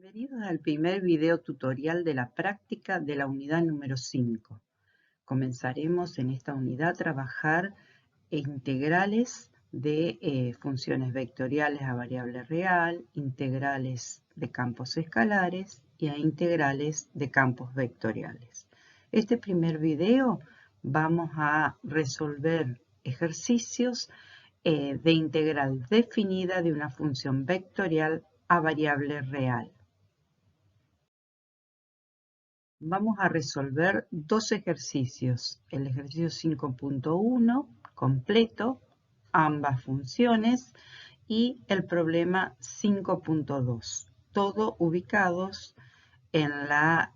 Bienvenidos al primer video tutorial de la práctica de la unidad número 5. Comenzaremos en esta unidad a trabajar integrales de funciones vectoriales a variable real, integrales de campos escalares y a integrales de campos vectoriales. Este primer video vamos a resolver ejercicios de integral definida de una función vectorial a variable real. Vamos a resolver dos ejercicios. El ejercicio 5.1 completo, ambas funciones, y el problema 5.2, todo ubicados en la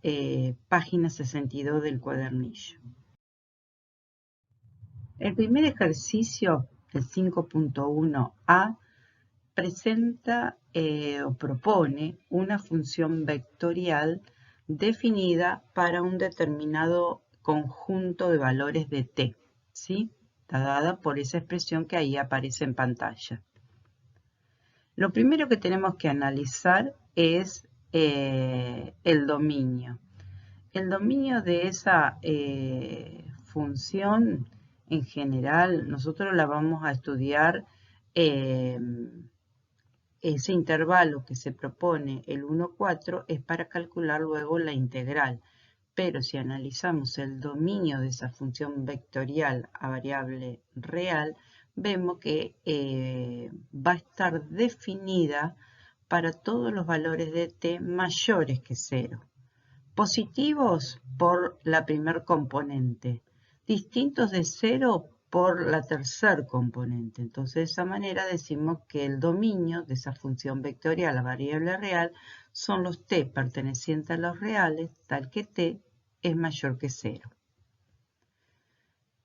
página 62 del cuadernillo. El primer ejercicio, el 5.1a, presenta o propone una función vectorial definida para un determinado conjunto de valores de t, ¿sí? Está dada por esa expresión que ahí aparece en pantalla. Lo primero que tenemos que analizar es el dominio. El dominio de esa función, en general, nosotros la vamos a estudiar ese intervalo que se propone, el 1, 4, es para calcular luego la integral. Pero si analizamos el dominio de esa función vectorial a variable real, vemos que va a estar definida para todos los valores de t mayores que 0. Positivos por la primer componente, distintos de 0 por la tercer componente. Entonces, de esa manera decimos que el dominio de esa función vectorial a variable real son los t pertenecientes a los reales, tal que t es mayor que 0.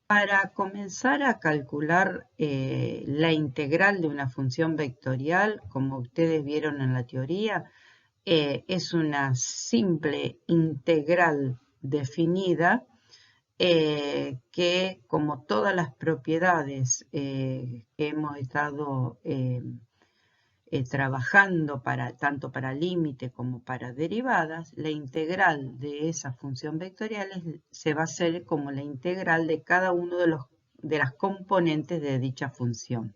Para comenzar a calcular la integral de una función vectorial, como ustedes vieron en la teoría, es una simple integral definida que, como todas las propiedades que hemos estado trabajando tanto para límite como para derivadas, la integral de esa función vectorial se va a hacer como la integral de cada uno de las componentes de dicha función.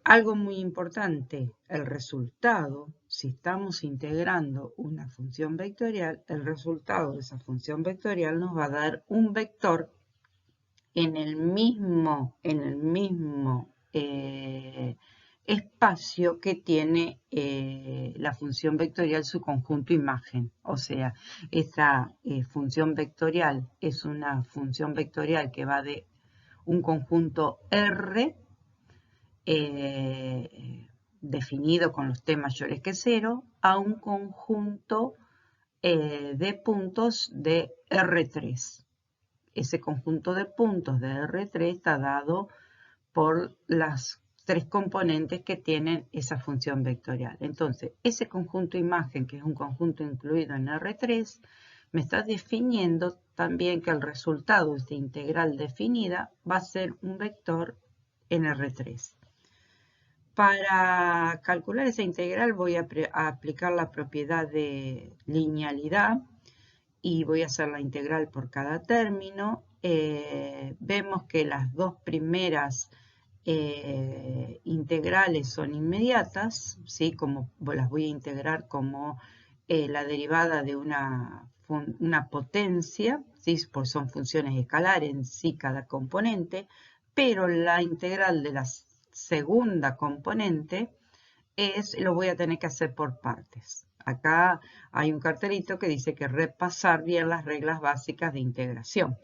Algo muy importante, el resultado, si estamos integrando una función vectorial, el resultado de esa función vectorial nos va a dar un vector en el mismo espacio que tiene la función vectorial su conjunto imagen. O sea, esta función vectorial es una función vectorial que va de un conjunto R definido con los t mayores que 0 a un conjunto de puntos de R3. Ese conjunto de puntos de R3 está dado por las tres componentes que tienen esa función vectorial. Entonces, ese conjunto imagen, que es un conjunto incluido en R3, me está definiendo también que el resultado de esta integral definida va a ser un vector en R3. Para calcular esa integral voy a aplicar la propiedad de linealidad y voy a hacer la integral por cada término. Vemos que las dos primeras integrales son inmediatas, ¿sí? Como las voy a integrar como la derivada de una potencia, ¿sí? Pues son funciones escalares en sí cada componente, pero la integral de la segunda componente lo voy a tener que hacer por partes. Acá hay un cartelito que dice que repasar bien las reglas básicas de integración.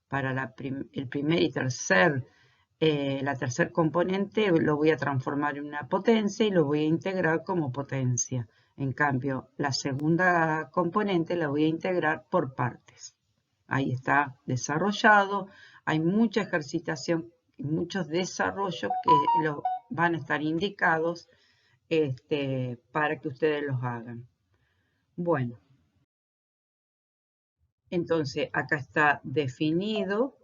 Para el primer y la tercer componente lo voy a transformar en una potencia y lo voy a integrar como potencia. En cambio, la segunda componente la voy a integrar por partes. Ahí está desarrollado. Hay mucha ejercitación y muchos desarrollos que van a estar indicados para que ustedes los hagan. Bueno, entonces acá está definido,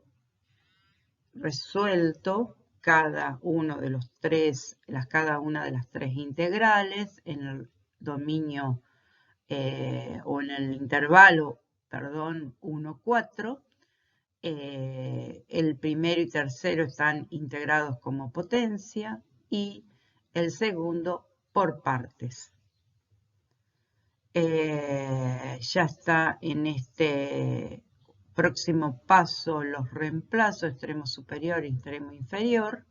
resuelto cada una de las tres integrales en dominio o en el intervalo, perdón, 1, 4. El primero y tercero están integrados como potencia y el segundo por partes. Ya está en este próximo paso los reemplazos, extremo superior y extremo inferior.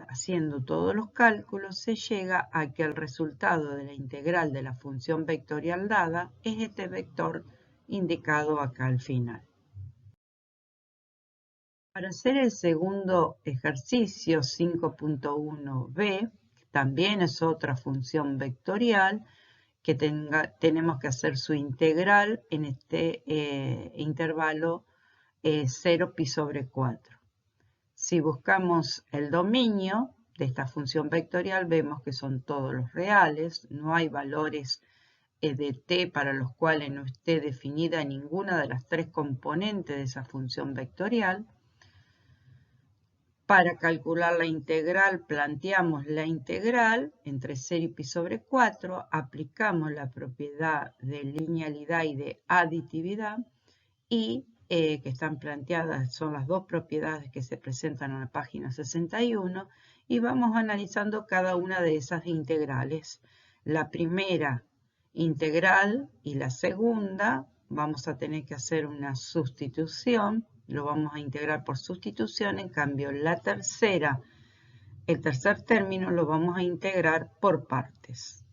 Haciendo todos los cálculos se llega a que el resultado de la integral de la función vectorial dada es este vector indicado acá al final. Para hacer el segundo ejercicio 5.1b, también es otra función vectorial, que tenemos que hacer su integral en este intervalo 0 pi sobre 4. Si buscamos el dominio de esta función vectorial, vemos que son todos los reales, no hay valores de t para los cuales no esté definida ninguna de las tres componentes de esa función vectorial. Para calcular la integral, planteamos la integral entre 0 y pi sobre 4, aplicamos la propiedad de linealidad y de aditividad y que están planteadas, son las dos propiedades que se presentan en la página 61 y vamos analizando cada una de esas integrales. La primera integral y la segunda vamos a tener que hacer una sustitución. Lo vamos a integrar por sustitución, en cambio el tercer término lo vamos a integrar por partes.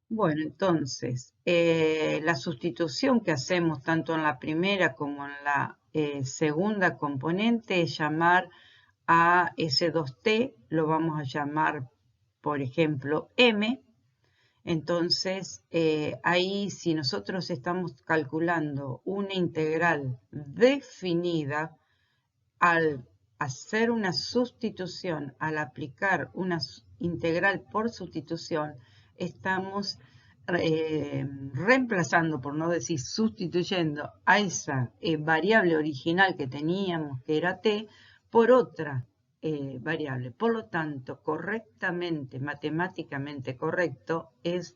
Bueno, entonces, la sustitución que hacemos tanto en la primera como en la segunda componente es llamar a ese 2t, lo vamos a llamar, por ejemplo, m. Entonces, ahí si nosotros estamos calculando una integral definida, al hacer una sustitución, al aplicar una integral por sustitución, estamos reemplazando, por no decir sustituyendo, a esa variable original que teníamos, que era t, por otra variable. Por lo tanto, correctamente, matemáticamente correcto, es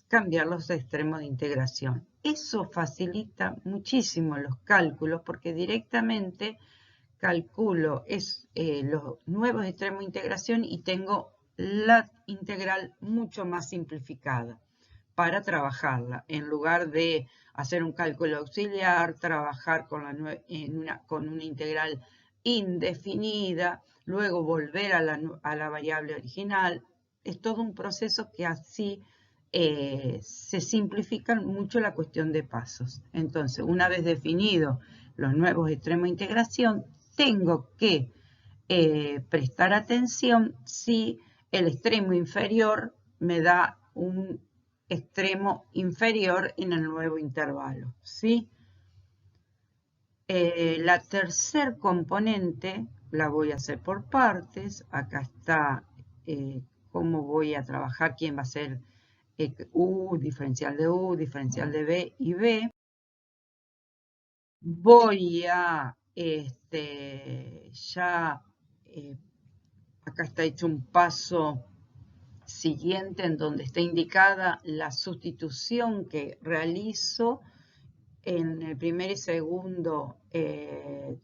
cambiar los extremos de integración. Eso facilita muchísimo los cálculos porque directamente calculo los nuevos extremos de integración y tengo la integral mucho más simplificada para trabajarla. En lugar de hacer un cálculo auxiliar, trabajar con una integral indefinida, luego volver a la variable original. Es todo un proceso que así se simplifica mucho la cuestión de pasos. Entonces, una vez definidos los nuevos extremos de integración, tengo que prestar atención si el extremo inferior me da un extremo inferior en el nuevo intervalo, ¿sí? La tercer componente la voy a hacer por partes. Acá está cómo voy a trabajar, quién va a ser U, diferencial de B y B. Voy a acá está hecho un paso siguiente en donde está indicada la sustitución que realizo en el primer y segundo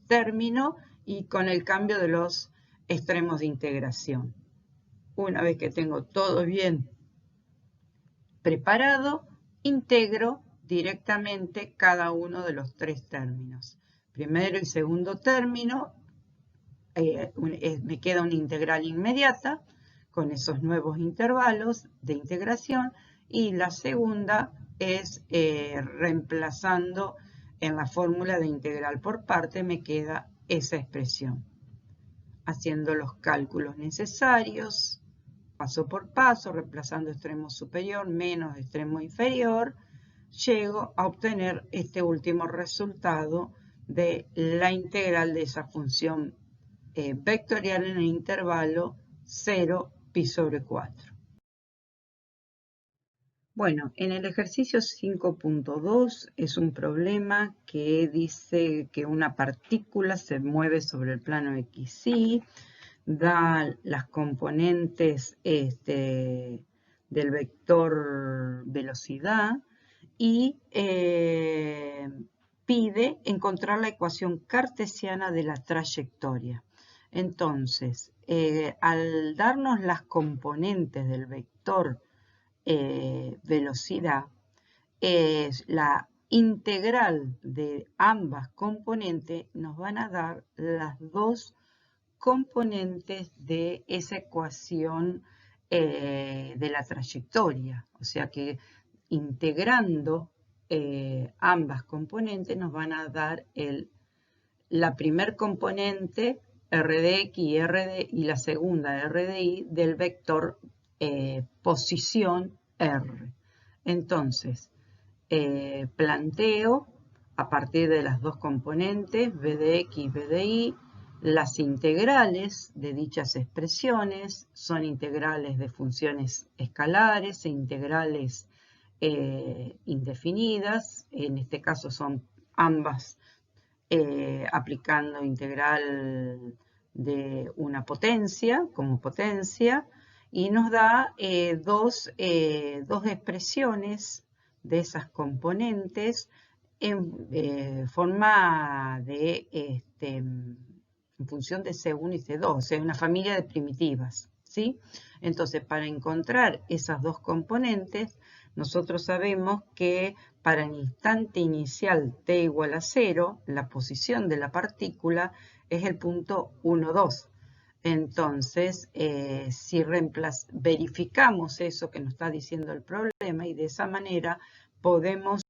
término y con el cambio de los extremos de integración. Una vez que tengo todo bien preparado, integro directamente cada uno de los tres términos. Primero y segundo término, me queda una integral inmediata con esos nuevos intervalos de integración y la segunda es reemplazando en la fórmula de integral por parte me queda esa expresión. Haciendo los cálculos necesarios, paso por paso, reemplazando extremo superior menos extremo inferior, llego a obtener este último resultado de la integral de esa función vectorial en el intervalo 0 pi sobre 4. Bueno, en el ejercicio 5.2 es un problema que dice que una partícula se mueve sobre el plano XY, da las componentes del vector velocidad y pide encontrar la ecuación cartesiana de la trayectoria. Entonces, al darnos las componentes del vector velocidad, la integral de ambas componentes nos van a dar las dos componentes de esa ecuación de la trayectoria. O sea que integrando ambas componentes nos van a dar la primer componente r de x y la segunda r de y del vector posición r. Entonces, planteo a partir de las dos componentes b de x y b de y las integrales de dichas expresiones. Son integrales de funciones escalares e integrales indefinidas. En este caso son ambas aplicando integral de una potencia como potencia, y nos da dos expresiones de esas componentes en forma de en función de C1 y C2, o sea, una familia de primitivas, ¿sí? Entonces, para encontrar esas dos componentes, nosotros sabemos que para el instante inicial t igual a 0, la posición de la partícula es el punto 1, 2. Entonces, si verificamos eso que nos está diciendo el problema, y de esa manera podemos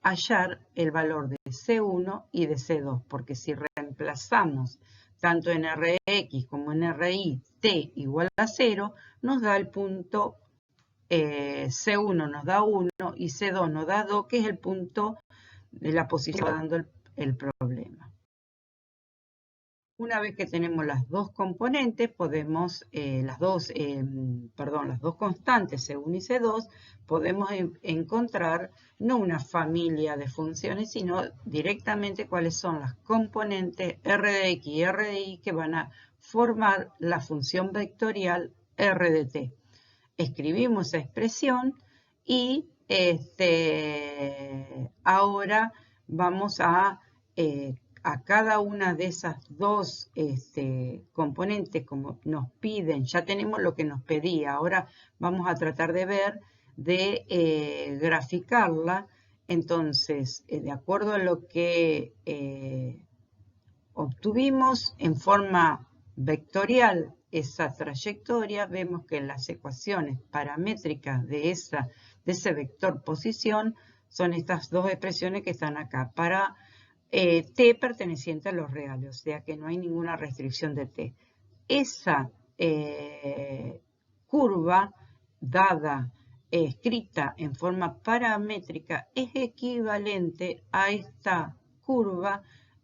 hallar el valor de C1 y de C2, porque si reemplazamos tanto en Rx como en Ri t igual a 0, nos da el punto C1 nos da 1 y C2 nos da 2, que es el punto de la posición dando el problema. Una vez que tenemos las dos componentes, podemos, las dos constantes, C1 y C2, podemos encontrar no una familia de funciones, sino directamente cuáles son las componentes r de x y r de y que van a formar la función vectorial r de t. Escribimos esa expresión y ahora vamos a cada una de esas dos componentes, como nos piden, ya tenemos lo que nos pedía, ahora vamos a tratar de ver de graficarla. Entonces, de acuerdo a lo que obtuvimos en forma vectorial esa trayectoria, vemos que las ecuaciones paramétricas de ese vector posición son estas dos expresiones que están acá para t perteneciente a los reales, o sea que no hay ninguna restricción de t. Esa curva dada, escrita en forma paramétrica, es equivalente a esta curva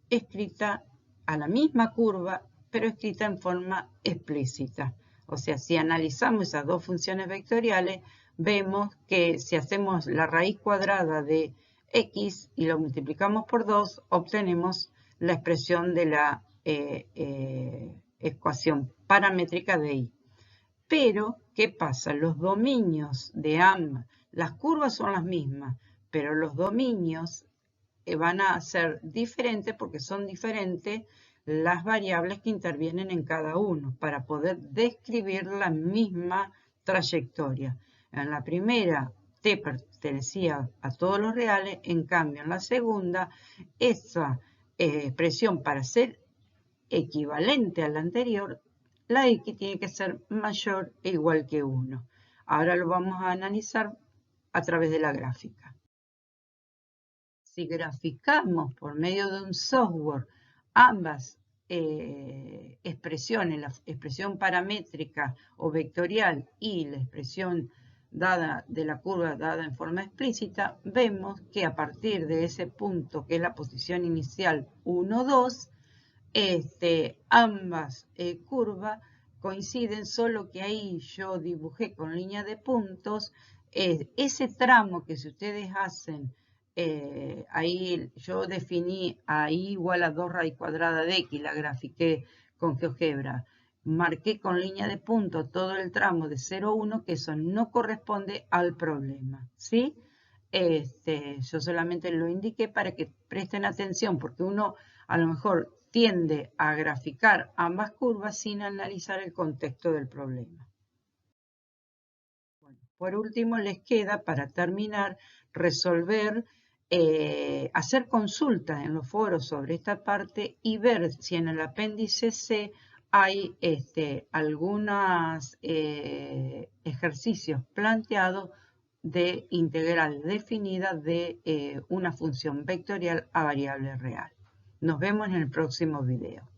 escrita, a la misma curva, pero escrita en forma explícita. O sea, si analizamos esas dos funciones vectoriales, vemos que si hacemos la raíz cuadrada de x y lo multiplicamos por 2, obtenemos la expresión de la ecuación paramétrica de y. Pero, ¿qué pasa? Los dominios de ambas, las curvas son las mismas, pero los dominios van a ser diferentes porque son diferentes las variables que intervienen en cada uno para poder describir la misma trayectoria. En la primera, t pertenecía a todos los reales, en cambio en la segunda, esa expresión para ser equivalente a la anterior, la x tiene que ser mayor e igual que 1. Ahora lo vamos a analizar a través de la gráfica. Si graficamos por medio de un software ambas expresiones, la expresión paramétrica o vectorial y la expresión dada de la curva dada en forma explícita, vemos que a partir de ese punto, que es la posición inicial 1, 2, ambas curvas coinciden, solo que ahí yo dibujé con línea de puntos ese tramo que si ustedes hacen, ahí yo definí a i igual a 2 raíz cuadrada de x, la grafiqué con GeoGebra. marqué con línea de punto todo el tramo de 0,1, que eso no corresponde al problema, ¿sí? Yo solamente lo indiqué para que presten atención, porque uno a lo mejor tiende a graficar ambas curvas sin analizar el contexto del problema. Bueno, por último, les queda, para terminar, resolver, hacer consultas en los foros sobre esta parte y ver si en el apéndice C hay algunos ejercicios planteados de integral definida de una función vectorial a variable real. Nos vemos en el próximo video.